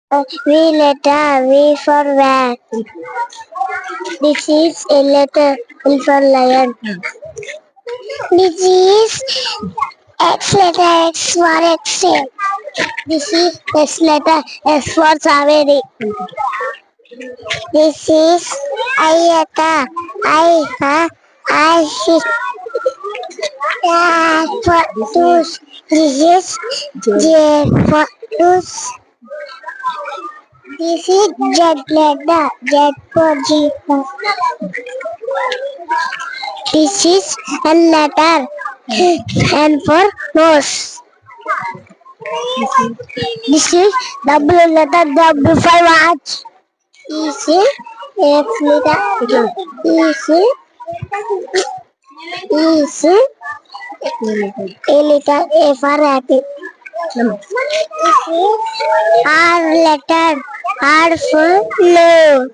V letter, V for van. This is a letter, L for lion. This is X letter, X for X-ray. This is S letter, S for Saveri. This is I letter, I for tooth. This is J for tooth. This is Z letter, Z for G. This is N letter, N for nose. This is W letter, W for watch. This is X letter, this is A letter, A for rabbit. R letter, R for no.